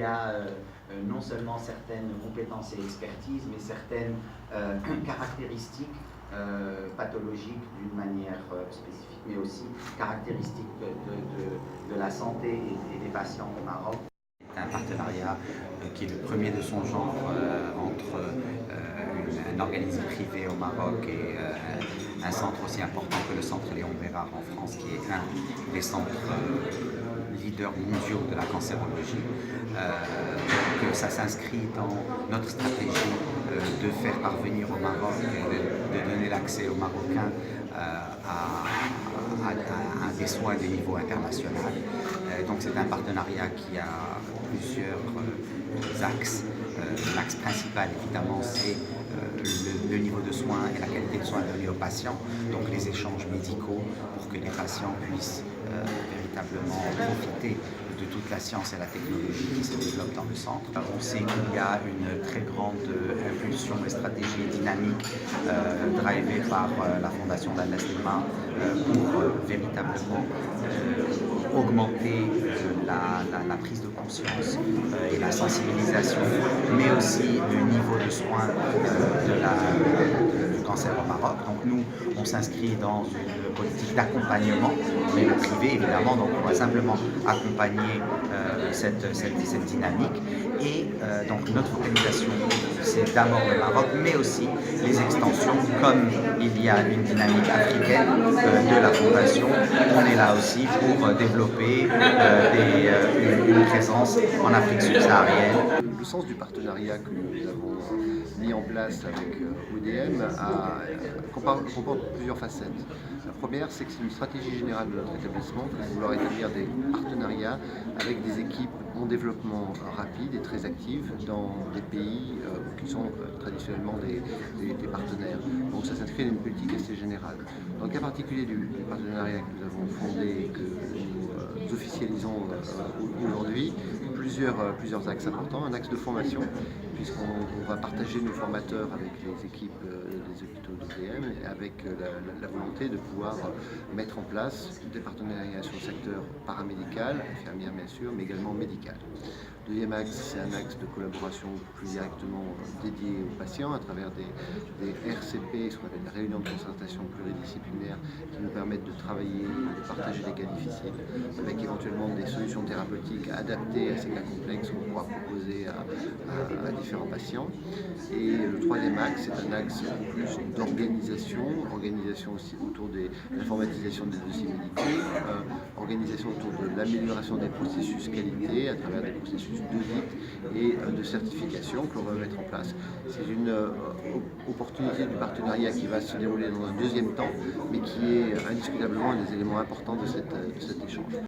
a non seulement certaines compétences et expertises, mais certaines caractéristiques pathologiques d'une manière spécifique, mais aussi caractéristiques de la santé et des patients au Maroc. C'est un partenariat qui est le premier de son genre entre un organisme privé au Maroc et un centre aussi important que le centre Léon Bérard en France, qui est un des centres leaders mondiaux de la cancérologie. Donc ça s'inscrit dans notre stratégie de faire parvenir au Maroc, de donner l'accès aux Marocains à des soins de niveau international. Donc c'est un partenariat qui a plusieurs axes. L'axe principal, évidemment, c'est le niveau de soins et la qualité de soins donnés aux patients, donc les échanges médicaux pour que les patients puissent véritablement profiter de toute la science et la technologie qui se développe dans le centre. On sait qu'il y a une très grande impulsion et stratégie dynamique drivée par la Fondation d'Al Nassima pour véritablement augmenter la prise de conscience et la sensibilisation, mais aussi le niveau de soins du cancer au Maroc. Donc nous, on s'inscrit dans une politique d'accompagnement, mais le privé évidemment, donc on va simplement accompagner cette dynamique. Et donc notre focalisation, c'est d'abord le Maroc, mais aussi les extensions, comme il y a une dynamique africaine de la Fondation, on est là aussi pour développer une présence en Afrique subsaharienne. Le sens du partenariat que nous avons mis en place avec ODM comporte plusieurs facettes. La première, c'est que c'est une stratégie générale de notre établissement de vouloir établir des partenariats avec des équipes en développement rapide et très actives dans des pays qui sont traditionnellement des partenaires. Donc ça s'inscrit dans une politique assez générale. Dans le cas particulier du partenariat que nous avons fondé et que nous officialisons aujourd'hui, plusieurs axes importants. Un axe de formation, puisqu'on va partager nos formateurs avec les équipes des hôpitaux d'ODM et avec la volonté de pouvoir mettre en place des partenariats sur le secteur paramédical, infirmière bien sûr, mais également médical. Deuxième axe, c'est un axe de collaboration plus directement dédié aux patients à travers des RCP, ce qu'on appelle des réunions de concertation pluridisciplinaires qui nous permettent de travailler et de partager des cas difficiles avec éventuellement des solutions thérapeutiques adaptées à ces cas complexes qu'on pourra proposer à différents patients. Et le troisième axe, c'est un axe plus d'organisation, organisation aussi autour de l'informatisation des dossiers médicaux, organisation autour de l'amélioration des processus qualité à travers des processus d'audit et de certification que l'on va mettre en place. C'est une opportunité du partenariat qui va se dérouler dans un deuxième temps, mais qui est indiscutablement un des éléments importants de cet échange.